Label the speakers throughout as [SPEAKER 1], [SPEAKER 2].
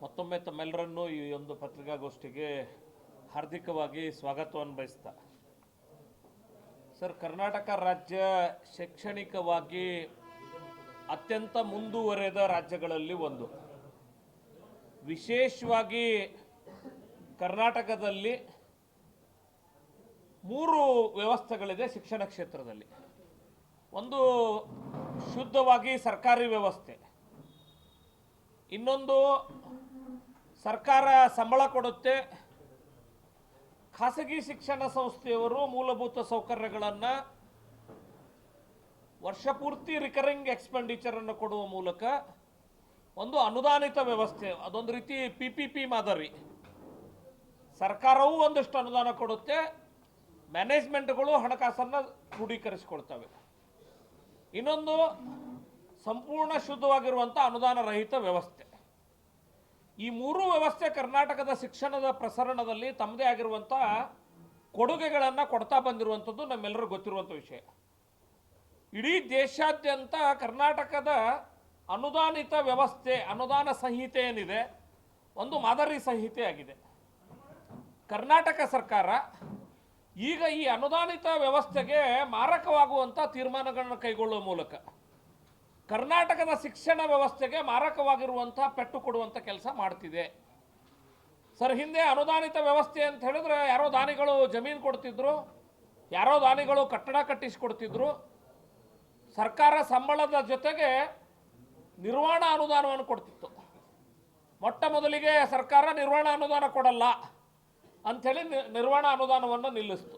[SPEAKER 1] ಮತ್ತೊಮ್ಮೆ ತಮ್ಮೆಲ್ಲರನ್ನೂ ಈ ಒಂದು ಪತ್ರಿಕಾಗೋಷ್ಠಿಗೆ ಹಾರ್ದಿಕವಾಗಿ ಸ್ವಾಗತವನ್ನು ಬಯಸ್ತಾ ಸರ್, ಕರ್ನಾಟಕ ರಾಜ್ಯ ಶೈಕ್ಷಣಿಕವಾಗಿ ಅತ್ಯಂತ ಮುಂದುವರೆದ ರಾಜ್ಯಗಳಲ್ಲಿ ಒಂದು. ವಿಶೇಷವಾಗಿ ಕರ್ನಾಟಕದಲ್ಲಿ 3 ವ್ಯವಸ್ಥೆಗಳಿದೆ ಶಿಕ್ಷಣ ಕ್ಷೇತ್ರದಲ್ಲಿ. ಒಂದು ಶುದ್ಧವಾಗಿ ಸರ್ಕಾರಿ ವ್ಯವಸ್ಥೆ, ಇನ್ನೊಂದು ಸರ್ಕಾರ ಸಂಬಳ ಕೊಡುತ್ತೆ, ಖಾಸಗಿ ಶಿಕ್ಷಣ ಸಂಸ್ಥೆಯವರು ಮೂಲಭೂತ ಸೌಕರ್ಯಗಳನ್ನು ವರ್ಷ ಪೂರ್ತಿ ರಿಕರಿಂಗ್ ಎಕ್ಸ್ಪೆಂಡಿಚರ್ ಅನ್ನು ಕೊಡುವ ಮೂಲಕ ಒಂದು ಅನುದಾನಿತ ವ್ಯವಸ್ಥೆ, ಅದೊಂದು ರೀತಿ PPP ಮಾದರಿ. ಸರ್ಕಾರವೂ ಒಂದಷ್ಟು ಅನುದಾನ ಕೊಡುತ್ತೆ, ಮ್ಯಾನೇಜ್ಮೆಂಟ್ಗಳು ಹಣಕಾಸನ್ನು ಕ್ರೋಢೀಕರಿಸಿಕೊಳ್ತವೆ. ಇನ್ನೊಂದು ಸಂಪೂರ್ಣ ಶುದ್ಧವಾಗಿರುವಂಥ ಅನುದಾನ ರಹಿತ ವ್ಯವಸ್ಥೆ. ಈ 3 ವ್ಯವಸ್ಥೆ ಕರ್ನಾಟಕದ ಶಿಕ್ಷಣದ ಪ್ರಸರಣದಲ್ಲಿ ತಮ್ಮದೇ ಆಗಿರುವಂಥ ಕೊಡುಗೆಗಳನ್ನು ಕೊಡ್ತಾ ಬಂದಿರುವಂಥದ್ದು ನಮ್ಮೆಲ್ಲರಿಗೂ ಗೊತ್ತಿರುವಂಥ ವಿಷಯ. ಇಡೀ ದೇಶಾದ್ಯಂತ ಕರ್ನಾಟಕದ ಅನುದಾನಿತ ವ್ಯವಸ್ಥೆ, ಅನುದಾನ ಸಂಹಿತೆ ಏನಿದೆ, ಒಂದು ಮಾದರಿ ಸಂಹಿತೆ ಆಗಿದೆ. ಕರ್ನಾಟಕ ಸರ್ಕಾರ ಈಗ ಈ ಅನುದಾನಿತ ವ್ಯವಸ್ಥೆಗೆ ಮಾರಕವಾಗುವಂಥ ತೀರ್ಮಾನಗಳನ್ನು ಕೈಗೊಳ್ಳುವ ಮೂಲಕ ಕರ್ನಾಟಕದ ಶಿಕ್ಷಣ ವ್ಯವಸ್ಥೆಗೆ ಮಾರಕವಾಗಿರುವಂಥ ಪೆಟ್ಟು ಕೊಡುವಂಥ ಕೆಲಸ ಮಾಡ್ತಿದೆ. ಸರ್, ಹಿಂದೆ ಅನುದಾನಿತ ವ್ಯವಸ್ಥೆ ಅಂತ ಹೇಳಿದ್ರೆ ಯಾರೋ ದಾನಿಗಳು ಜಮೀನು ಕೊಡ್ತಿದ್ರು, ಯಾರೋ ದಾನಿಗಳು ಕಟ್ಟಡ ಕಟ್ಟಿಸಿಕೊಡ್ತಿದ್ರು. ಸರ್ಕಾರ ಸಂಬಳದ ಜೊತೆಗೆ ನಿರ್ವಹಣಾ ಅನುದಾನವನ್ನು ಕೊಡ್ತಿತ್ತು. ಮೊಟ್ಟ ಮೊದಲಿಗೆ ಸರ್ಕಾರ ನಿರ್ವಹಣಾ ಅನುದಾನ ಕೊಡಲ್ಲ ಅಂಥೇಳಿ ನಿರ್ವಹಣಾ ಅನುದಾನವನ್ನು ನಿಲ್ಲಿಸ್ತು.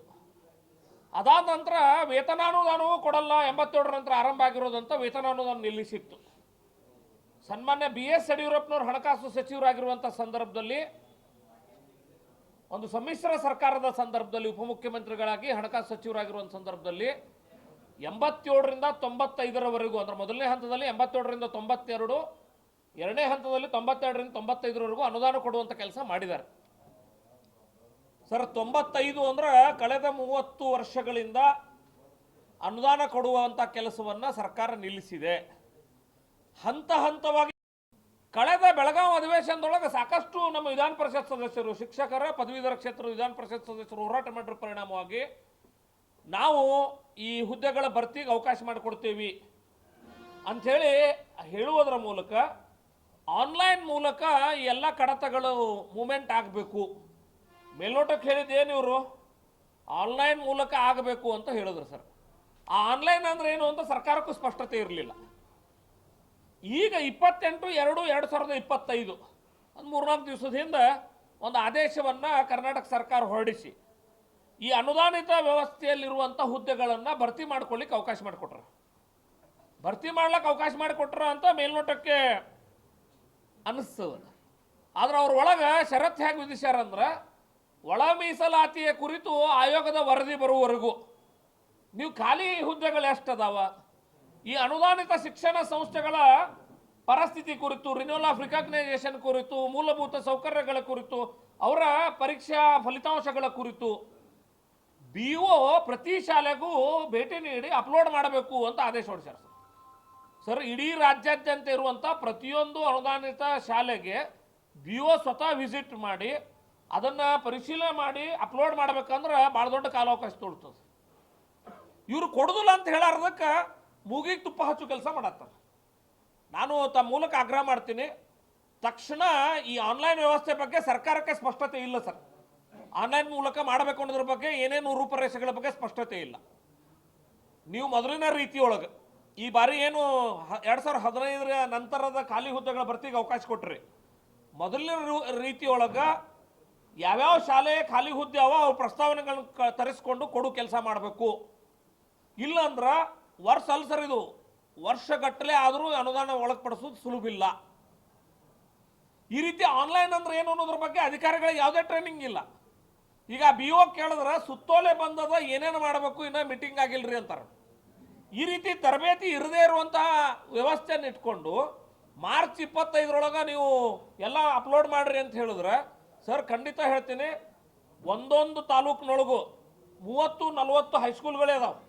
[SPEAKER 1] ಅದಾದ ನಂತರ ವೇತನಾನುದಾನವೂ ಕೊಡಲ್ಲ, 87 ನಂತರ ಆರಂಭ ಆಗಿರೋದಂತ ವೇತನಾನುದಾನ ನಿಲ್ಲಿಸಿತ್ತು. ಸನ್ಮಾನ್ಯ BS ಯಡಿಯೂರಪ್ಪನವರು ಹಣಕಾಸು ಸಚಿವರಾಗಿರುವಂಥ ಸಂದರ್ಭದಲ್ಲಿ, ಒಂದು ಸಮ್ಮಿಶ್ರ ಸರ್ಕಾರದ ಸಂದರ್ಭದಲ್ಲಿ, ಉಪಮುಖ್ಯಮಂತ್ರಿಗಳಾಗಿ ಹಣಕಾಸು ಸಚಿವರಾಗಿರುವಂಥ ಸಂದರ್ಭದಲ್ಲಿ 87ರಿಂದ 95ರವರೆಗೂ, ಅಂದರೆ ಮೊದಲನೇ ಹಂತದಲ್ಲಿ 87ರಿಂದ 92, ಎರಡನೇ ಹಂತದಲ್ಲಿ 92ರಿಂದ 95ರವರೆಗೂ ಅನುದಾನ ಕೊಡುವಂಥ ಕೆಲಸ ಮಾಡಿದ್ದಾರೆ. ಸರ್, 95 ಅಂದ್ರೆ ಕಳೆದ 30 ವರ್ಷಗಳಿಂದ ಅನುದಾನ ಕೊಡುವಂಥ ಕೆಲಸವನ್ನು ಸರ್ಕಾರ ನಿಲ್ಲಿಸಿದೆ. ಹಂತ ಹಂತವಾಗಿ ಕಳೆದ ಬೆಳಗಾವಿ ಅಧಿವೇಶನದೊಳಗೆ ಸಾಕಷ್ಟು ನಮ್ಮ ವಿಧಾನ ಪರಿಷತ್ ಸದಸ್ಯರು, ಶಿಕ್ಷಕರ ಪದವೀಧರ ಕ್ಷೇತ್ರದ ವಿಧಾನ ಪರಿಷತ್ ಸದಸ್ಯರು ಹೋರಾಟ ಮಾಡಿರೋ ಪರಿಣಾಮವಾಗಿ ನಾವು ಈ ಹುದ್ದೆಗಳ ಭರ್ತಿಗೆ ಅವಕಾಶ ಮಾಡಿಕೊಡ್ತೀವಿ ಅಂಥೇಳಿ ಹೇಳುವುದರ ಮೂಲಕ ಆನ್ಲೈನ್ ಮೂಲಕ ಎಲ್ಲ ಕಡತಗಳು ಮೂಮೆಂಟ್ ಆಗಬೇಕು. ಮೇಲ್ನೋಟಕ್ಕೆ ಹೇಳಿದ್ದೇನು ಇವರು ಆನ್ಲೈನ್ ಮೂಲಕ ಆಗಬೇಕು ಅಂತ ಹೇಳಿದ್ರು. ಸರ್, ಆ ಆನ್ಲೈನ್ ಅಂದ್ರೆ ಏನು ಅಂತ ಸರ್ಕಾರಕ್ಕೂ ಸ್ಪಷ್ಟತೆ ಇರಲಿಲ್ಲ. ಈಗ 28/2/2025 ಒಂದು 3-4 ದಿವಸದ ಹಿಂದೆ ಒಂದು ಆದೇಶವನ್ನು ಕರ್ನಾಟಕ ಸರ್ಕಾರ ಹೊರಡಿಸಿ ಈ ಅನುದಾನಿತ ವ್ಯವಸ್ಥೆಯಲ್ಲಿರುವಂಥ ಹುದ್ದೆಗಳನ್ನು ಭರ್ತಿ ಮಾಡ್ಕೊಳ್ಳಿಕ್ಕೆ ಅವಕಾಶ ಮಾಡಿಕೊಟ್ರ. ಭರ್ತಿ ಮಾಡ್ಲಿಕ್ಕೆ ಅವಕಾಶ ಮಾಡಿಕೊಟ್ರ ಅಂತ ಮೇಲ್ನೋಟಕ್ಕೆ ಅನ್ನಿಸ್ತದೆ. ಆದ್ರೆ ಅವ್ರ ಒಳಗೆ ಷರತ್ತು ಹೇಗೆ ವಿಧಿಸ್ಯಾರಂದ್ರೆ, ಒಳ ಮೀಸಲಾತಿಯ ಕುರಿತು ಆಯೋಗದ ವರದಿ ಬರುವವರೆಗೂ ನೀವು ಖಾಲಿ ಹುದ್ದೆಗಳು ಎಷ್ಟದಾವ, ಈ ಅನುದಾನಿತ ಶಿಕ್ಷಣ ಸಂಸ್ಥೆಗಳ ಪರಿಸ್ಥಿತಿ ಕುರಿತು, ರಿನ್ಯೂವಲ್ ಆಫ್ ರಿಕಗ್ನೈಸೇಷನ್ ಕುರಿತು, ಮೂಲಭೂತ ಸೌಕರ್ಯಗಳ ಕುರಿತು, ಅವರ ಪರೀಕ್ಷಾ ಫಲಿತಾಂಶಗಳ ಕುರಿತು BO ಪ್ರತಿ ಶಾಲೆಗೂ ಭೇಟಿ ನೀಡಿ ಅಪ್ಲೋಡ್ ಮಾಡಬೇಕು ಅಂತ ಆದೇಶ ಹೊರಡಿಸ್ಯಾರ. ಸರ್, ಇಡೀ ರಾಜ್ಯಾದ್ಯಂತ ಇರುವಂಥ ಪ್ರತಿಯೊಂದು ಅನುದಾನಿತ ಶಾಲೆಗೆ BO ಸ್ವತಃ ವಿಸಿಟ್ ಮಾಡಿ ಅದನ್ನು ಪರಿಶೀಲನೆ ಮಾಡಿ ಅಪ್ಲೋಡ್ ಮಾಡಬೇಕಂದ್ರೆ ಭಾಳ ದೊಡ್ಡ ಕಾಲಾವಕಾಶ ತೋಡ್ತದೆ. ಇವರು ಕೊಡೋದಿಲ್ಲ ಅಂತ ಹೇಳಾರ್ದಕ್ಕೆ ಮೂಗಿಗೆ ತುಪ್ಪ ಹಚ್ಚು ಕೆಲಸ ಮಾಡತ್ತಾರೆ. ನಾನು ತಮ್ಮ ಮೂಲಕ ಆಗ್ರಹ ಮಾಡ್ತೀನಿ, ತಕ್ಷಣ ಈ ಆನ್ಲೈನ್ ವ್ಯವಸ್ಥೆ ಬಗ್ಗೆ ಸರ್ಕಾರಕ್ಕೆ ಸ್ಪಷ್ಟತೆ ಇಲ್ಲ. ಸರ್, ಆನ್ಲೈನ್ ಮೂಲಕ ಮಾಡಬೇಕು ಅನ್ನೋದ್ರ ಬಗ್ಗೆ ಏನೇನು ರೂಪರೇಷೆಗಳ ಬಗ್ಗೆ ಸ್ಪಷ್ಟತೆ ಇಲ್ಲ. ನೀವು ಮೊದಲಿನ ರೀತಿಯೊಳಗೆ ಈ ಬಾರಿ ಏನು 2015ರ ನಂತರದ ಖಾಲಿ ಹುದ್ದೆಗಳ ಭರ್ತಿಗೆ ಅವಕಾಶ ಕೊಟ್ರಿ, ಮೊದಲಿನ ರೀತಿಯೊಳಗೆ ಯಾವ್ಯಾವ ಶಾಲೆ ಖಾಲಿ ಹುದ್ದೆ ಅವ ಅವ್ರ ಪ್ರಸ್ತಾವನೆಗಳನ್ನ ತರಿಸ್ಕೊಂಡು ಕೊಡು ಕೆಲಸ ಮಾಡಬೇಕು. ಇಲ್ಲಂದ್ರೆ ವರ್ಷ ಅಲ್ಲ ಸರ್, ಇದು ವರ್ಷಗಟ್ಟಲೆ ಆದರೂ ಅನುದಾನ ಒಳಪಡಿಸೋದು ಸುಲಭಿಲ್ಲ. ಈ ರೀತಿ ಆನ್ಲೈನ್ ಅಂದ್ರೆ ಏನು ಅನ್ನೋದ್ರ ಬಗ್ಗೆ ಅಧಿಕಾರಿಗಳಿಗೆ ಯಾವುದೇ ಟ್ರೈನಿಂಗ್ ಇಲ್ಲ. ಈಗ BO ಕೇಳಿದ್ರೆ ಸುತ್ತೋಲೆ ಬಂದದ, ಏನೇನು ಮಾಡಬೇಕು, ಇನ್ನೂ ಮೀಟಿಂಗ್ ಆಗಿಲ್ರಿ ಅಂತಾರೆ. ಈ ರೀತಿ ತರಬೇತಿ ಇರದೇ ಇರುವಂತಹ ವ್ಯವಸ್ಥೆಯನ್ನು ಇಟ್ಕೊಂಡು ಮಾರ್ಚ್ 25ರೊಳಗೆ ನೀವು ಎಲ್ಲ ಅಪ್ಲೋಡ್ ಮಾಡ್ರಿ ಅಂತ ಹೇಳಿದ್ರೆ, ಸರ್ ಖಂಡಿತ ಹೇಳ್ತೀನಿ, ಒಂದೊಂದು ತಾಲೂಕಿನೊಳಗೂ 30-40 ಹೈಸ್ಕೂಲ್ಗಳೇ ಅದಾವೆ.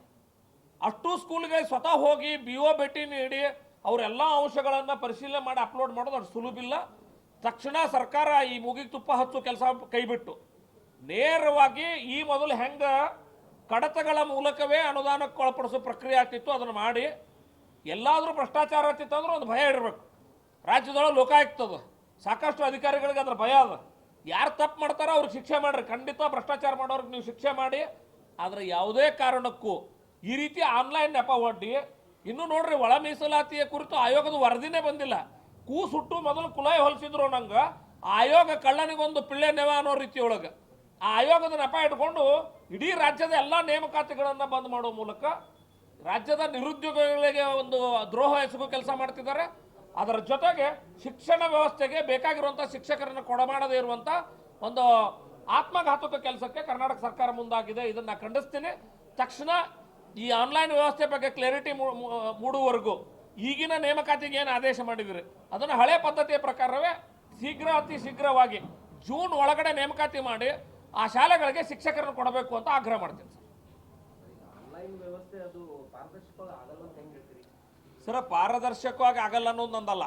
[SPEAKER 1] ಅಷ್ಟು ಸ್ಕೂಲ್ಗೆ ಸ್ವತಃ ಹೋಗಿ BO ಭೇಟಿ ನೀಡಿ ಅವರೆಲ್ಲ ಅಂಶಗಳನ್ನು ಪರಿಶೀಲನೆ ಮಾಡಿ ಅಪ್ಲೋಡ್ ಮಾಡೋದು ಅಷ್ಟು ಸುಲಭಿಲ್ಲ. ತಕ್ಷಣ ಸರ್ಕಾರ ಈ ಮೂಗಿಗೆ ತುಪ್ಪ ಹಚ್ಚೋ ಕೆಲಸ ಕೈಬಿಟ್ಟು ನೇರವಾಗಿ ಈ ಮೊದಲು ಹೆಂಗೆ ಕಡತಗಳ ಮೂಲಕವೇ ಅನುದಾನಕ್ಕೆ ಒಳಪಡಿಸೋ ಪ್ರಕ್ರಿಯೆ ಆಗ್ತಿತ್ತು ಅದನ್ನು ಮಾಡಿ ಎಲ್ಲಾದರೂ ಭ್ರಷ್ಟಾಚಾರ ಆಗ್ತಿತ್ತು ಅಂದ್ರೆ ಒಂದು ಭಯ ಇರಬೇಕು. ರಾಜ್ಯದೊಳಗೆ ಲೋಕಾಯುಕ್ತದ ಸಾಕಷ್ಟು ಅಧಿಕಾರಿಗಳಿಗೆ ಅದ್ರ ಭಯ ಅದ. ಯಾರು ತಪ್ಪು ಮಾಡ್ತಾರೋ ಅವ್ರಿಗೆ ಶಿಕ್ಷೆ ಮಾಡಿರಿ, ಖಂಡಿತ ಭ್ರಷ್ಟಾಚಾರ ಮಾಡೋರಿಗೆ ನೀವು ಶಿಕ್ಷೆ ಮಾಡಿ. ಆದರೆ ಯಾವುದೇ ಕಾರಣಕ್ಕೂ ಈ ರೀತಿ ಆನ್ಲೈನ್ ನೆಪ ಒಡ್ಡಿ ಇನ್ನೂ ನೋಡ್ರಿ ಒಳ ಮೀಸಲಾತಿಯ ಕುರಿತು ಆಯೋಗದ ವರದಿನೇ ಬಂದಿಲ್ಲ. ಕೂಸುಟ್ಟು ಮೊದಲು ಕುಲಾಯಿ ಹೊಲಿಸಿದ್ರು ನಂಗೆ ಆಯೋಗ ಕಳ್ಳನಿಗೊಂದು ಪಿಳ್ಳೆ ನೆವ ಅನ್ನೋ ರೀತಿಯೊಳಗೆ ಆ ಆಯೋಗದ ನೆಪ ಇಟ್ಕೊಂಡು ಇಡೀ ರಾಜ್ಯದ ಎಲ್ಲ ನೇಮಕಾತಿಗಳನ್ನು ಬಂದ್ ಮಾಡೋ ಮೂಲಕ ರಾಜ್ಯದ ನಿರುದ್ಯೋಗಿಗಳಿಗೆ ಒಂದು ದ್ರೋಹ ಎಸಗೋ ಕೆಲಸ ಮಾಡ್ತಿದ್ದಾರೆ. ಅದರ ಜೊತೆಗೆ ಶಿಕ್ಷಣ ವ್ಯವಸ್ಥೆಗೆ ಬೇಕಾಗಿರುವಂಥ ಶಿಕ್ಷಕರನ್ನು ಕೊಡಮಾಡದೇ ಇರುವಂಥ ಒಂದು ಆತ್ಮಘಾತಕ ಕೆಲಸಕ್ಕೆ ಕರ್ನಾಟಕ ಸರ್ಕಾರ ಮುಂದಾಗಿದೆ. ಇದನ್ನು ಖಂಡಿಸ್ತೀನಿ. ತಕ್ಷಣ ಈ ಆನ್ಲೈನ್ ವ್ಯವಸ್ಥೆ ಬಗ್ಗೆ ಕ್ಲಾರಿಟಿ ಮೂಡುವವರೆಗೂ ಈಗಿನ ನೇಮಕಾತಿಗೆ ಏನು ಆದೇಶ ಮಾಡಿದಿರಿ ಅದನ್ನು ಹಳೆ ಪದ್ಧತಿಯ ಪ್ರಕಾರವೇ ಅತಿ ಶೀಘ್ರವಾಗಿ ಜೂನ್ ಒಳಗಡೆ ನೇಮಕಾತಿ ಮಾಡಿ ಆ ಶಾಲೆಗಳಿಗೆ ಶಿಕ್ಷಕರನ್ನು ಕೊಡಬೇಕು ಅಂತ ಆಗ್ರಹ ಮಾಡ್ತೀನಿ ಸರ್. ಪಾರದರ್ಶಕವಾಗಿ ಆಗಲ್ಲ ಅನ್ನೋದು ನಂದಲ್ಲ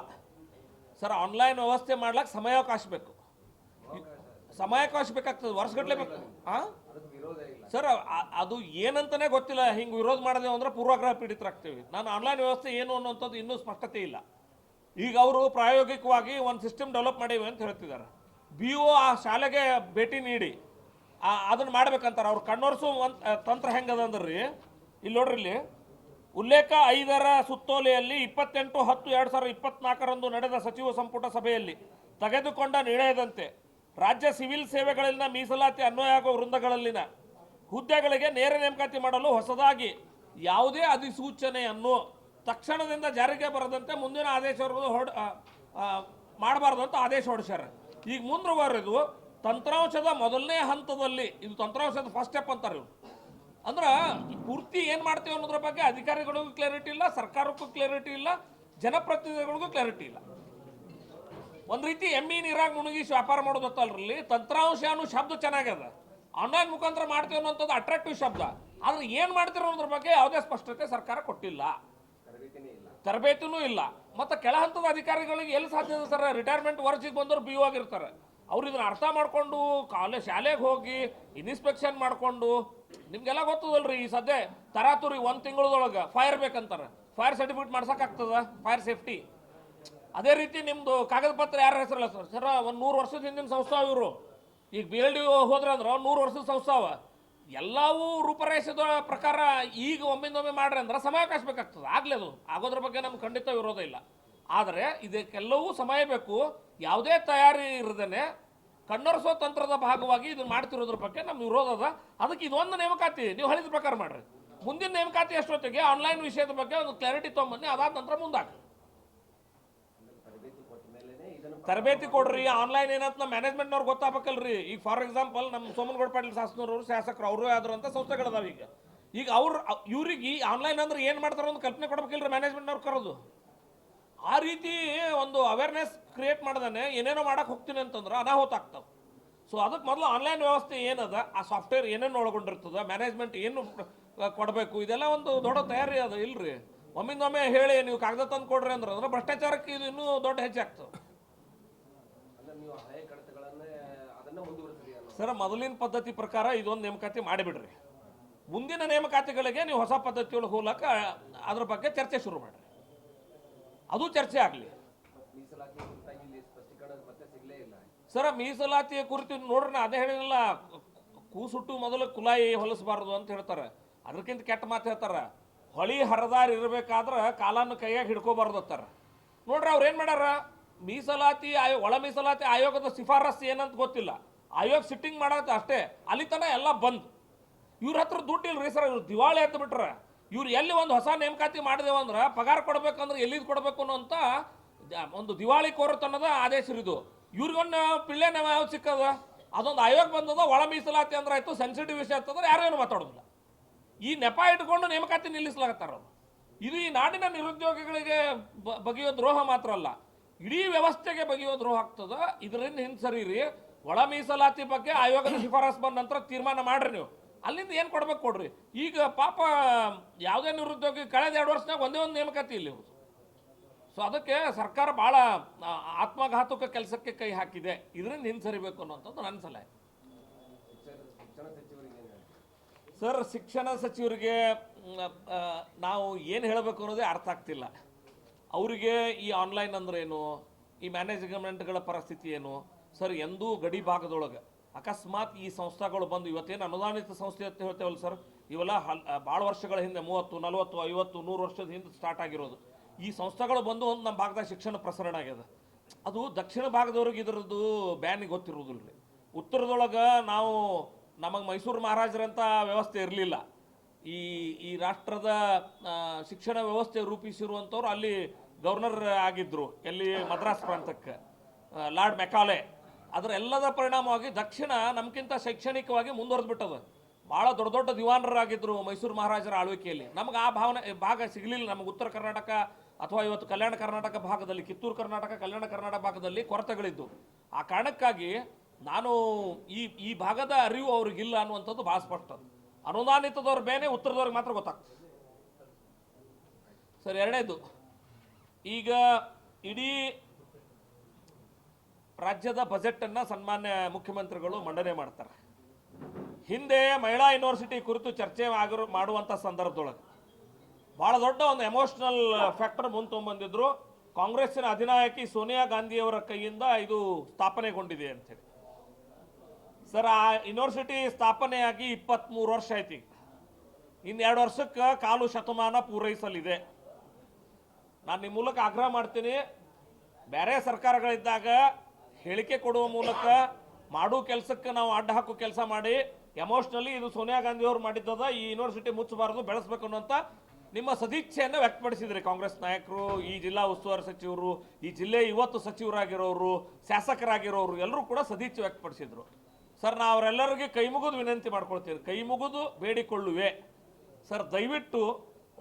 [SPEAKER 1] ಸರ್. ಆನ್ಲೈನ್ ವ್ಯವಸ್ಥೆ ಮಾಡ್ಲಿಕ್ಕೆ ಸಮಯಾವಕಾಶ ಬೇಕು, ಸಮಯಾವಕಾಶ ಬೇಕಾಗ್ತದೆ, ವರ್ಷಗಟ್ಟಲೆ ಬೇಕು. ಸರ್ ಅದು ಏನಂತಾನೆ ಗೊತ್ತಿಲ್ಲ. ಹಿಂಗೆ ವಿರೋಧ ಮಾಡಿದೆವು ಅಂದ್ರೆ ಪೂರ್ವಾಗ್ರಹ ಪೀಡಿತರಾಗ್ತೀವಿ. ನಾನು ಆನ್ಲೈನ್ ವ್ಯವಸ್ಥೆ ಏನು ಅನ್ನೋಂಥದ್ದು ಇನ್ನೂ ಸ್ಪಷ್ಟತೆ ಇಲ್ಲ. ಈಗ ಅವರು ಪ್ರಾಯೋಗಿಕವಾಗಿ ಒಂದು ಸಿಸ್ಟಮ್ ಡೆವಲಪ್ ಮಾಡೀವಿ ಅಂತ ಹೇಳ್ತಿದ್ದಾರೆ. BO ಆ ಶಾಲೆಗೆ ಭೇಟಿ ನೀಡಿ ಅದನ್ನು ಮಾಡ್ಬೇಕಂತಾರೆ. ಅವ್ರು ಕಣ್ಣೋರ್ಸು ಒಂದು ತಂತ್ರ ಹೆಂಗದ ಅಂದ್ರೆ ರೀ, ಇಲ್ಲಿ ನೋಡ್ರಿ, ಇಲ್ಲಿ ಉಲ್ಲೇಖ 5ರ ಸುತ್ತೋಲೆಯಲ್ಲಿ 28/10/2024 ನಡೆದ ಸಚಿವ ಸಂಪುಟ ಸಭೆಯಲ್ಲಿ ತೆಗೆದುಕೊಂಡ ನಿರ್ಣಯದಂತೆ ರಾಜ್ಯ ಸಿವಿಲ್ ಸೇವೆಗಳಲ್ಲಿನ ಮೀಸಲಾತಿ ಅನ್ವಯಾಗುವ ವೃಂದಗಳಲ್ಲಿನ ಹುದ್ದೆಗಳಿಗೆ ನೇರ ನೇಮಕಾತಿ ಮಾಡಲು ಹೊಸದಾಗಿ ಯಾವುದೇ ಅಧಿಸೂಚನೆಯನ್ನು ತಕ್ಷಣದಿಂದ ಜಾರಿಗೆ ಬರದಂತೆ ಮುಂದಿನ ಆದೇಶವರೆಗೂ ಮಾಡಬಾರ್ದು ಅಂತ ಆದೇಶ ಹೊರಡಿಸ್ಯಾರ. ಈಗ ಮುಂದುವರೆದು ತಂತ್ರಾಂಶದ ಮೊದಲನೇ ಹಂತದಲ್ಲಿ, ಇದು ತಂತ್ರಾಂಶದ ಫಸ್ಟ್ ಸ್ಟೆಪ್ ಅಂತಾರೆ ಇವರು. ಅಂದ್ರೆ ಪೂರ್ತಿ ಏನು ಮಾಡ್ತೀವಿ ಅನ್ನೋದ್ರ ಬಗ್ಗೆ ಅಧಿಕಾರಿಗಳಿಗೂ ಕ್ಲಾರಿಟಿ ಇಲ್ಲ, ಸರ್ಕಾರಕ್ಕೂ ಕ್ಲಾರಿಟಿ ಇಲ್ಲ, ಜನಪ್ರತಿನಿಧಿಗಳಿಗೂ ಕ್ಲಾರಿಟಿ ಇಲ್ಲ. ಒಂದು ರೀತಿ ಎಮ್ಮಿ ನೀರಾಗ ಮುಳುಗಿಸಿ ವ್ಯಾಪಾರ ಮಾಡೋದತ್ತಲ್ರಲ್ಲಿ. ತಂತ್ರಾಂಶ ಅನ್ನೋ ಶಬ್ದ ಚೆನ್ನಾಗ್ಯದ, ಆನ್ಲೈನ್ ಮುಖಾಂತರ ಮಾಡ್ತೀವಿ ಅನ್ನೋಂಥದ್ದು ಅಟ್ರಾಕ್ಟಿವ್ ಶಬ್ದ. ಆದ್ರೆ ಏನು ಮಾಡ್ತಿರೋ ಅನ್ನೋದ್ರ ಬಗ್ಗೆ ಯಾವುದೇ ಸ್ಪಷ್ಟತೆ ಸರ್ಕಾರ ಕೊಟ್ಟಿಲ್ಲ, ತರಬೇತಿನೂ ಇಲ್ಲ. ಮತ್ತು ಕೆಳ ಹಂತದ ಅಧಿಕಾರಿಗಳಿಗೆ ಎಲ್ಲಿ ಸಾಧ್ಯ ಇದೆ ಸರ್? ರಿಟೈರ್ಮೆಂಟ್ ವರ್ಷಿಗೆ ಬಂದವರು BO ಆಗಿರ್ತಾರೆ. ಅವ್ರು ಇದನ್ನ ಅರ್ಥ ಮಾಡ್ಕೊಂಡು ಶಾಲೆಗೆ ಹೋಗಿ ಇನ್ಸ್ಪೆಕ್ಷನ್ ಮಾಡಿಕೊಂಡು, ನಿಮ್ಗೆಲ್ಲ ಗೊತ್ತದಲ್ರಿ ಈ ಸದ್ಯ ತರಾತುರಿ 1 ತಿಂಗಳದೊಳಗೆ ಫೈರ್ ಬೇಕಂತಾರೆ. ಫೈರ್ ಸರ್ಟಿಫಿಕೇಟ್ ಮಾಡ್ಸೋಕ್ಕಾಗ್ತದ? Fire safety. ಅದೇ ರೀತಿ ನಿಮ್ಮದು ಕಾಗದ ಪತ್ರ ಯಾರ ಹೆಸರಲ್ಲ ಸರ್? ಸರ್ ಒಂದು 100 ವರ್ಷದ ಹಿಂದಿನ ಸಂಸ್ಥಾವ ಇವರು. ಈಗ BLDO ಹೋದ್ರೆ ಅಂದ್ರೆ 100 ವರ್ಷದ ಸಂಸ್ಥಾವ. ಎಲ್ಲವೂ ರೂಪರೇಷದ ಪ್ರಕಾರ ಈಗ ಒಮ್ಮಿಂದೊಮ್ಮೆ ಮಾಡ್ರಿ ಅಂದ್ರೆ ಸಮಯಾವಕಾಶ ಬೇಕಾಗ್ತದೆ. ಆಗಲೇ ಅದು ಆಗೋದ್ರ ಬಗ್ಗೆ ನಮ್ಗೆ ಖಂಡಿತ ವಿರೋಧ ಇಲ್ಲ. ಆದರೆ ಇದಕ್ಕೆಲ್ಲವೂ ಸಮಯ ಬೇಕು. ಯಾವುದೇ ತಯಾರಿ ಇರದೇನೆ ಕಣ್ಣೊರೆಸೋ ತಂತ್ರದ ಭಾಗವಾಗಿ ಇದನ್ನು ಮಾಡ್ತಿರೋದ್ರ ಬಗ್ಗೆ ನಮ್ಮ ವಿರೋಧ ಅದ. ಅದಕ್ಕೆ ಇದೊಂದು ನೇಮಕಾತಿ ನೀವು ಹೇಳಿದ ಪ್ರಕಾರ ಮಾಡ್ರಿ. ಮುಂದಿನ ನೇಮಕಾತಿ ಅಷ್ಟೊತ್ತಿಗೆ ಆನ್ಲೈನ್ ವಿಷಯದ ಬಗ್ಗೆ ಒಂದು ಕ್ಲಾರಿಟಿ ತೊಗೊಂಬನ್ನಿ. ಅದಾದ ನಂತರ ಮುಂದಾಗ್ರಿ, ತರಬೇತಿ ಕೊಡ್ರಿ. ಆನ್ಲೈನ್ ಏನಂತ ನಮ್ಮ ಮ್ಯಾನೇಜ್ಮೆಂಟ್ನವ್ರು ಗೊತ್ತಾಗಬೇಕಲ್ರಿ. ಈಗ ಫಾರ್ ಎಕ್ಸಾಂಪಲ್ ನಮ್ಮ ಸೋಮನಗೌಡ ಪಾಟೀಲ್ ಶಾಸನವರು ಶಾಸಕರು ಅವರು ಯಾವ್ದು ಅಂತ ಸಂಸ್ಥೆಗಳದಾವ. ಈಗ ಇವ್ರಿಗೆ ಈ ಆನ್ಲೈನ್ ಅಂದ್ರೆ ಏನು ಮಾಡ್ತಾರೋ ಒಂದು ಕಲ್ಪನೆ ಕೊಡ್ಬೇಕಿಲ್ರಿ ಮ್ಯಾನೇಜ್ಮೆಂಟ್ನವ್ರು ಕರೋದು. ಆ ರೀತಿ ಒಂದು ಅವೇರ್ನೆಸ್ ಕ್ರಿಯೇಟ್ ಮಾಡ್ದಾನೆ ಏನೇನೋ ಮಾಡಕ್ಕೆ ಹೋಗ್ತೀನಿ ಅಂತಂದ್ರೆ ಅನಾಹುತ ಆಗ್ತಾವೆ. ಸೊ ಅದಕ್ಕೆ ಮೊದಲು ಆನ್ಲೈನ್ ವ್ಯವಸ್ಥೆ ಏನದ, ಆ ಸಾಫ್ಟ್ವೇರ್ ಏನೇನು ಒಳಗೊಂಡಿರ್ತದೆ, ಮ್ಯಾನೇಜ್ಮೆಂಟ್ ಏನು ಕೊಡಬೇಕು, ಇದೆಲ್ಲ ಒಂದು ದೊಡ್ಡ ತಯಾರಿ ಅದು ಇಲ್ರಿ. ಒಮ್ಮಿಂದೊಮ್ಮೆ ಹೇಳಿ ನೀವು ಕಾಗದ ತಂದು ಕೊಡ್ರಿ ಅಂದ್ರೆ ಭ್ರಷ್ಟಾಚಾರಕ್ಕೆ ಇದು ಇನ್ನೂ ದೊಡ್ಡ ಹೆಜ್ಜೆ ಆಗ್ತದೆ ಸರ್. ಮೊದಲಿನ ಪದ್ಧತಿ ಪ್ರಕಾರ ಇದೊಂದು ನೇಮಕಾತಿ ಮಾಡಿಬಿಡ್ರಿ. ಮುಂದಿನ ನೇಮಕಾತಿಗಳಿಗೆ ನೀವು ಹೊಸ ಪದ್ಧತಿಯೊಳಗೆ ಹೋಗ್ಲಕ್ಕ ಅದ್ರ ಬಗ್ಗೆ ಚರ್ಚೆ ಶುರು ಮಾಡಿರಿ. ಅದು ಚರ್ಚೆ ಆಗಲಿ ಸರ್. ಮೀಸಲಾತಿಯ ಕುರಿತು ನೋಡ್ರಿ, ಅದೇ ಹೇಳಿಲ್ಲ, ಕೂಸುಟ್ಟು ಮೊದಲು ಕುಲಾಯಿ ಹೊಲಿಸಬಾರ್ದು ಅಂತ ಹೇಳ್ತಾರೆ. ಅದಕ್ಕಿಂತ ಕೆಟ್ಟ ಮಾತು ಹೇಳ್ತಾರೆ, ಹೊಳಿ ಹರದಾರ ಇರಬೇಕಾದ್ರೆ ಕಾಲನ್ನು ಕೈಯಾಗಿ ಹಿಡ್ಕೋಬಾರ್ದು ಅಂತಾರೆ. ನೋಡ್ರಿ ಅವ್ರು ಏನು ಮಾಡ್ಯಾರ, ಮೀಸಲಾತಿ ಒಳ ಮೀಸಲಾತಿ ಆಯೋಗದ ಶಿಫಾರಸ್ಸು ಏನಂತ ಗೊತ್ತಿಲ್ಲ, ಆಯೋಗ ಸಿಟ್ಟಿಂಗ್ ಮಾಡತ್ತೆ ಅಷ್ಟೇ. ಅಲ್ಲಿ ತನಕ ಎಲ್ಲ ಬಂದ್. ಇವ್ರ ಹತ್ರ ದುಡ್ಡು ಇಲ್ರಿ ಸರ್, ಇವ್ರು ದಿವಾಳಿ ಎದ್ದು ಬಿಟ್ರೆ. ಇವ್ರು ಎಲ್ಲಿ ಒಂದು ಹೊಸ ನೇಮಕಾತಿ ಮಾಡಿದೇವಂದ್ರೆ ಪಗಾರ ಕೊಡ್ಬೇಕಂದ್ರೆ ಎಲ್ಲಿದು ಕೊಡಬೇಕು ಅನ್ನೋಂಥ ಒಂದು ದಿವಾಳಿ ಕೋರತನದ ಆದೇಶ ಇರಿದು. ಇವ್ರಿಗೊಂದು ಪಿಳ್ಳೆ ನಾವು ಯಾವ್ದು ಸಿಕ್ಕದ, ಅದೊಂದು ಆಯೋಗ ಬಂದದ. ಒಳ ಮೀಸಲಾತಿ ಅಂದ್ರೆ ಆಯ್ತು, ಸೆನ್ಸಿಟಿವ್ ವಿಷಯ ಅಂತಂದ್ರೆ ಯಾರು ಏನು ಮಾತಾಡೋದಿಲ್ಲ. ಈ ನೆಪ ಇಟ್ಕೊಂಡು ನೇಮಕಾತಿ ನಿಲ್ಲಿಸ್ಲಾಗತ್ತಾರ. ಇದು ಈ ನಾಡಿನ ನಿರುದ್ಯೋಗಿಗಳಿಗೆ ಬಗೆಯೋ ದ್ರೋಹ ಮಾತ್ರ ಅಲ್ಲ, ಇಡೀ ವ್ಯವಸ್ಥೆಗೆ ಬಗೆಯೋ ದ್ರೋಹ ಆಗ್ತದ. ಇದರಿಂದ ಹಿಂಸರೀರಿ. ಒಳ ಮೀಸಲಾತಿ ಬಗ್ಗೆ ಆಯೋಗದ ಶಿಫಾರಸ್ ಬಂದ ನಂತರ ತೀರ್ಮಾನ ಮಾಡ್ರಿ. ನೀವು ಅಲ್ಲಿಂದ ಏನು ಕೊಡ್ಬೇಕು ಕೊಡ್ರಿ. ಈಗ ಪಾಪ ಯಾವುದೇ ನಿರುದ್ಯೋಗಿ ಕಳೆದ 2 ವರ್ಷನಾಗ ಒಂದೇ ಒಂದು ನೇಮಕಾತಿ ಇಲ್ಲಿ. ಸೊ ಅದಕ್ಕೆ ಸರ್ಕಾರ ಭಾಳ ಆತ್ಮಘಾತುಕ ಕೆಲಸಕ್ಕೆ ಕೈ ಹಾಕಿದೆ. ಇದರಿಂದ ಹಿಂಸರಿಬೇಕು ಅನ್ನುವಂಥದ್ದು ನನ್ನ ಸಲಹೆ. ಸರ್, ಶಿಕ್ಷಣ ಸಚಿವರಿಗೆ ನಾವು ಏನು ಹೇಳಬೇಕು ಅನ್ನೋದೇ ಅರ್ಥ ಆಗ್ತಿಲ್ಲ. ಅವರಿಗೆ ಈ ಆನ್ಲೈನ್ ಅಂದ್ರೆ ಏನು, ಈ ಮ್ಯಾನೇಜ್ಮೆಂಟ್ಗಳ ಪರಿಸ್ಥಿತಿ ಏನು ಸರ್? ಎಂದೂ ಗಡಿ ಭಾಗದೊಳಗೆ ಅಕಸ್ಮಾತ್ ಈ ಸಂಸ್ಥೆಗಳು ಬಂದು ಇವತ್ತೇನು ಅನುದಾನಿತ ಸಂಸ್ಥೆ ಅಂತ ಹೇಳ್ತೇವಲ್ಲ ಸರ್, ಇವೆಲ್ಲ ಭಾಳ ವರ್ಷಗಳ ಹಿಂದೆ 30, 40, 50, 100 ವರ್ಷದ ಹಿಂದೆ ಸ್ಟಾರ್ಟ್ ಆಗಿರೋದು. ಈ ಸಂಸ್ಥೆಗಳು ಬಂದು ಒಂದು ನಮ್ಮ ಭಾಗದಾಗ ಶಿಕ್ಷಣ ಪ್ರಸರಣ ಆಗ್ಯದ. ಅದು ದಕ್ಷಿಣ ಭಾಗದವ್ರಿಗೆ ಇದರದ್ದು ಬ್ಯಾನಿಗೆ ಗೊತ್ತಿರೋದಿಲ್ಲ ರೀ. ಉತ್ತರದೊಳಗೆ ನಾವು ನಮಗೆ ಮೈಸೂರು ಮಹಾರಾಜರಂಥ ವ್ಯವಸ್ಥೆ ಇರಲಿಲ್ಲ. ಈ ರಾಷ್ಟ್ರದ ಶಿಕ್ಷಣ ವ್ಯವಸ್ಥೆ ರೂಪಿಸಿರುವಂಥವ್ರು ಅಲ್ಲಿ ಗವರ್ನರ್ ಆಗಿದ್ದರು, ಎಲ್ಲಿ ಮದ್ರಾಸ್ ಪ್ರಾಂತಕ್ಕೆ, ಲಾರ್ಡ್ ಮೆಕಾಲೆ. ಅದರ ಎಲ್ಲದ ಪರಿಣಾಮವಾಗಿ ದಕ್ಷಿಣ ನಮ್ಗಿಂತ ಶೈಕ್ಷಣಿಕವಾಗಿ ಮುಂದುವರೆದು ಬಿಟ್ಟದ. ಭಾಳ ದೊಡ್ಡ ದೊಡ್ಡ ದಿವಾನರಾಗಿದ್ದರು ಮೈಸೂರು ಮಹಾರಾಜರ ಆಳ್ವಿಕೆಯಲ್ಲಿ. ನಮ್ಗೆ ಆ ಭಾಗ ಸಿಗಲಿಲ್ಲ. ನಮಗೆ ಉತ್ತರ ಕರ್ನಾಟಕ ಅಥವಾ ಇವತ್ತು ಕಲ್ಯಾಣ ಕರ್ನಾಟಕ ಭಾಗದಲ್ಲಿ, ಕಿತ್ತೂರು ಕರ್ನಾಟಕ, ಕಲ್ಯಾಣ ಕರ್ನಾಟಕ ಭಾಗದಲ್ಲಿ ಕೊರತೆಗಳಿದ್ದು. ಆ ಕಾರಣಕ್ಕಾಗಿ ನಾನು ಈ ಭಾಗದ ಅರಿವು ಅವ್ರಿಗಿಲ್ಲ ಅನ್ನುವಂಥದ್ದು ಭಾಳ ಸ್ಪಷ್ಟ. ಅನುದಾನಿತದವ್ರ ಬೇನೆ ಉತ್ತರದವ್ರಿಗೆ ಮಾತ್ರ ಗೊತ್ತಾಗ್ತದೆ ಸರ್. ಎರಡನೇದು, ಈಗ ಇಡೀ ರಾಜ್ಯದ ಬಜೆಟನ್ನು ಸನ್ಮಾನ್ಯ ಮುಖ್ಯಮಂತ್ರಿಗಳು ಮಂಡನೆ ಮಾಡ್ತಾರೆ. ಹಿಂದೆ ಮಹಿಳಾ ಯೂನಿವರ್ಸಿಟಿ ಕುರಿತು ಚರ್ಚೆ ಮಾಡುವಂಥ ಸಂದರ್ಭದೊಳಗೆ ಭಾಳ ದೊಡ್ಡ ಒಂದು ಎಮೋಷನಲ್ ಫ್ಯಾಕ್ಟರ್ ಮುಂದೆ ತೊಗೊಂಬಂದಿದ್ರು. ಕಾಂಗ್ರೆಸ್ಸಿನ ಅಧಿನಾಯಕಿ ಸೋನಿಯಾ ಗಾಂಧಿಯವರ ಕೈಯಿಂದ ಇದು ಸ್ಥಾಪನೆಗೊಂಡಿದೆ ಅಂಥೇಳಿ. ಸರ್, ಆ ಯೂನಿವರ್ಸಿಟಿ ಸ್ಥಾಪನೆಯಾಗಿ 23 ವರ್ಷ ಆಯ್ತು. ಈಗ ಇನ್ನು 2 ವರ್ಷಕ್ಕೆ ಕಾಲು ಶತಮಾನ ಪೂರೈಸಲಿದೆ. ನಾನು ನಿಮ್ಮ ಮೂಲಕ ಆಗ್ರಹ ಮಾಡ್ತೀನಿ, ಬೇರೆ ಸರ್ಕಾರಗಳಿದ್ದಾಗ ಹೇಳಿಕೆ ಕೊಡುವ ಮೂಲಕ ಮಾಡೋ ಕೆಲಸಕ್ಕೆ ನಾವು ಅಡ್ಡ ಹಾಕೋ ಕೆಲಸ ಮಾಡಿ ಎಮೋಷ್ನಲಿ ಇದು ಸೋನಿಯಾ ಗಾಂಧಿಯವರು ಮಾಡಿದ್ದದ, ಈ ಯೂನಿವರ್ಸಿಟಿ ಮುಚ್ಚಬಾರದು, ಬೆಳೆಸಬೇಕು ಅನ್ನೋಂಥ ನಿಮ್ಮ ಸದಿಚ್ಛೆಯನ್ನು ವ್ಯಕ್ತಪಡಿಸಿದ್ರಿ ಕಾಂಗ್ರೆಸ್ ನಾಯಕರು, ಈ ಜಿಲ್ಲಾ ಉಸ್ತುವಾರಿ ಸಚಿವರು, ಈ ಜಿಲ್ಲೆ ಇವತ್ತು ಸಚಿವರಾಗಿರೋರು, ಶಾಸಕರಾಗಿರೋರು ಎಲ್ಲರೂ ಕೂಡ ಸದಿಚ್ಛೆ ವ್ಯಕ್ತಪಡಿಸಿದ್ರು. ಸರ್, ನಾವು ಅವರೆಲ್ಲರಿಗೆ ಕೈ ಮುಗಿದು ವಿನಂತಿ ಮಾಡ್ಕೊಳ್ತೀವಿ, ಕೈ ಮುಗಿದು ಬೇಡಿಕೊಳ್ಳುವೆ ಸರ್, ದಯವಿಟ್ಟು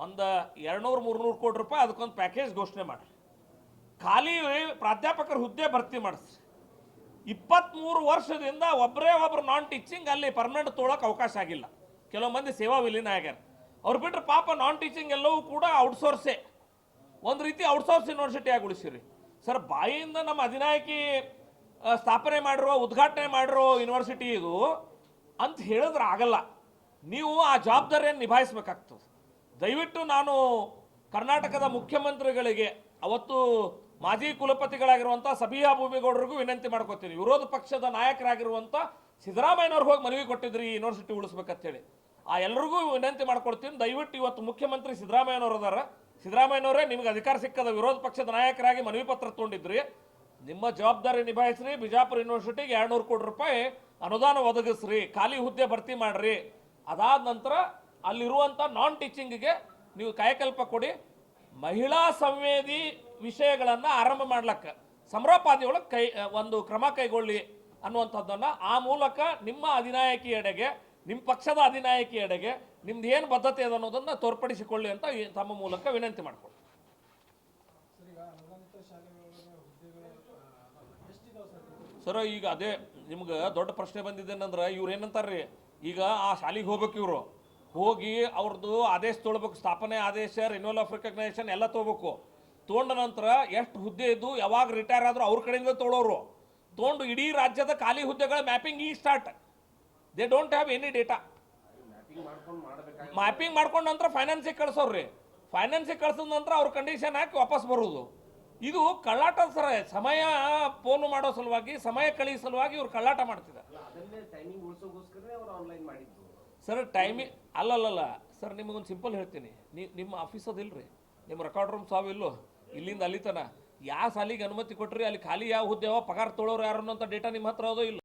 [SPEAKER 1] ಒಂದು 200-300 ಕೋಟಿ ರೂಪಾಯಿ ಅದಕ್ಕೊಂದು ಪ್ಯಾಕೇಜ್ ಘೋಷಣೆ ಮಾಡಿರಿ. ಖಾಲಿ ಪ್ರಾಧ್ಯಾಪಕರ ಹುದ್ದೆ ಭರ್ತಿ ಮಾಡಿಸ್ರಿ. 23 ವರ್ಷದಿಂದ ಒಬ್ಬರು ನಾನ್ ಟೀಚಿಂಗ್ ಅಲ್ಲಿ ಪರ್ಮನೆಂಟ್ ತೊಗೊಳಕ್ಕೆ ಅವಕಾಶ ಆಗಿಲ್ಲ. ಕೆಲವು ಮಂದಿ ಸೇವಾ ವಿಲೀನ ಆಗ್ಯಾರ. ಅವ್ರು ಬಿಟ್ಟರೆ ಪಾಪ ನಾನ್ ಟೀಚಿಂಗ್ ಎಲ್ಲವೂ ಕೂಡ ಔಟ್ಸೋರ್ಸೇ, ಒಂದು ರೀತಿ ಔಟ್ಸೋರ್ಸ್ ಯೂನಿವರ್ಸಿಟಿ ಆಗಿ ಉಳಿಸಿರಿ. ಸರ್, ಬಾಯಿಯಿಂದ ನಮ್ಮ ಅಧಿನಾಯಕಿ ಸ್ಥಾಪನೆ ಮಾಡಿರೋ, ಉದ್ಘಾಟನೆ ಮಾಡಿರೋ ಯೂನಿವರ್ಸಿಟಿ ಇದು ಅಂತ ಹೇಳಿದ್ರೆ ಆಗಲ್ಲ. ನೀವು ಆ ಜವಾಬ್ದಾರಿಯನ್ನು ನಿಭಾಯಿಸಬೇಕಾಗ್ತದೆ. ದಯವಿಟ್ಟು ನಾನು ಕರ್ನಾಟಕದ ಮುಖ್ಯಮಂತ್ರಿಗಳಿಗೆ, ಅವತ್ತು ಮಾಜಿ ಕುಲಪತಿಗಳಾಗಿರುವಂಥ ಸಬಿಹಾ ಭೂಮಿಗೌಡರಿಗೂ ವಿನಂತಿ ಮಾಡ್ಕೋತೀನಿ, ವಿರೋಧ ಪಕ್ಷದ ನಾಯಕರಾಗಿರುವಂಥ ಸಿದ್ದರಾಮಯ್ಯನವ್ರಿಗೆ ಹೋಗಿ ಮನವಿ ಕೊಟ್ಟಿದ್ರಿ ಈ ಯೂನಿವರ್ಸಿಟಿ ಉಳಿಸ್ಬೇಕಂತೇಳಿ. ಆ ಎಲ್ಲರಿಗೂ ವಿನಂತಿ ಮಾಡ್ಕೊಳ್ತೀನಿ, ದಯವಿಟ್ಟು ಇವತ್ತು ಮುಖ್ಯಮಂತ್ರಿ ಸಿದ್ದರಾಮಯ್ಯನವರು ಅದಾರ, ಸಿದ್ದರಾಮಯ್ಯನವರೇ ನಿಮ್ಗೆ ಅಧಿಕಾರ ಸಿಕ್ಕದ ವಿರೋಧ ಪಕ್ಷದ ನಾಯಕರಾಗಿ ಮನವಿ ಪತ್ರ ತೊಗೊಂಡಿದ್ರಿ, ನಿಮ್ಮ ಜವಾಬ್ದಾರಿ ನಿಭಾಯಿಸ್ರಿ. ಬಿಜಾಪುರ ಯೂನಿವರ್ಸಿಟಿಗೆ 200 ಕೋಟಿ ರೂಪಾಯಿ ಅನುದಾನ ಒದಗಿಸ್ರಿ, ಖಾಲಿ ಹುದ್ದೆ ಭರ್ತಿ ಮಾಡ್ರಿ. ಅದಾದ ನಂತರ ಅಲ್ಲಿರುವಂಥ ನಾನ್ ಟೀಚಿಂಗಿಗೆ ನೀವು ಕಾಯಕಲ್ಪ ಕೊಡಿ. ಮಹಿಳಾ ಸಂವೇದಿ ವಿಷಯಗಳನ್ನು ಆರಂಭ ಮಾಡ್ಲಕ್ಕ ಸಮರೋಪಾದಿ ಒಳಗೆ ಒಂದು ಕ್ರಮ ಕೈಗೊಳ್ಳಿ ಅನ್ನುವಂಥದ್ದನ್ನು ಆ ಮೂಲಕ ನಿಮ್ಮ ಅಧಿನಾಯಕಿಯೆಡೆಗೆ, ನಿಮ್ಮ ಪಕ್ಷದ ಅಧಿನಾಯಕಿಯೆಡೆಗೆ ನಿಮ್ದು ಏನು ಬದ್ಧತೆ ಇದೆ ಅನ್ನೋದನ್ನು ತೋರ್ಪಡಿಸಿಕೊಳ್ಳಿ ಅಂತ ತಮ್ಮ ಮೂಲಕ ವಿನಂತಿ ಮಾಡ್ಕೊಳ್ಳಿ. ಸರ್, ಈಗ ಅದೇ ನಿಮ್ಗೆ ದೊಡ್ಡ ಪ್ರಶ್ನೆ ಬಂದಿದ್ದೇನೆಂದ್ರೆ, ಇವ್ರು ಏನಂತಾರ್ರಿ, ಈಗ ಆ ಶಾಲೆಗೆ ಹೋಗ್ಬೇಕು, ಇವರು ಹೋಗಿ ಅವ್ರದ್ದು ಆದೇಶ ತೊಗೊಳ್ಬೇಕು, ಸ್ಥಾಪನೆ ಆದೇಶ, ರಿನ್ಯೂವಲ್ ಆಫ್ ರಿಕಗ್ನೈಸೇಷನ್ ಎಲ್ಲ ತೊಗೋಬೇಕು. ತೊಗೊಂಡ ನಂತರ ಎಷ್ಟು ಹುದ್ದೆ ಇದ್ದು ಯಾವಾಗ ರಿಟೈರ್ ಆದರೂ ಅವ್ರ ಕಡೆಯಿಂದ ತೊಗೊಳೋರು. ತೊಗೊಂಡು ಇಡೀ ರಾಜ್ಯದ ಖಾಲಿ ಹುದ್ದೆಗಳ ಮ್ಯಾಪಿಂಗ್ ಈಗ start. They don't have any data. Mapping ಮಾಡ್ಕೊಂಡ ನಂತರ ಫೈನಾನ್ಸಿಗೆ ಕಳ್ಸೋರ್ರಿ. ಫೈನಾನ್ಸಿಗೆ ಕಳ್ಸಿದ ನಂತರ ಅವ್ರ ಕಂಡೀಷನ್ ಹಾಕಿ ವಾಪಸ್ ಬರೋದು. ಇದು ಕಳ್ಳಾಟ ಸರ್. ಸಮಯ ಪೋಲು ಮಾಡೋ ಸಲುವಾಗಿ, ಸಮಯ ಕಳಿಯೋ ಸಲುವಾಗಿ ಇವ್ರು ಕಳ್ಳಾಟ ಮಾಡ್ತಿದ್ದಾರೆ ಸರ್. ಟೈಮಿಂಗ್ ಅಲ್ಲಲ್ಲ ಸರ್, ನಿಮಗೊಂದು ಸಿಂಪಲ್ ಹೇಳ್ತೀನಿ, ನಿಮ್ಮ ಆಫೀಸ್ ಅದಿಲ್ರಿ, ನಿಮ್ಮ ರೆಕಾರ್ಡ್ ರೂಮ್ ಇಲ್ಲೋ, ಇಲ್ಲಿಂದ ಅಲ್ಲಿ ತನ ಯಾವ ಸಾಲಿಗೆ ಅನುಮತಿ ಕೊಟ್ರಿ, ಅಲ್ಲಿ ಖಾಲಿ ಯಾವ ಹುದ್ದೆ, ಪಗಾರ ತೊಳೋರು ಯಾರು ಅನ್ನೋಂಥ ಡೇಟಾ ನಿಮ್ಮ ಹತ್ರ ಅದೋ ಇಲ್ಲ.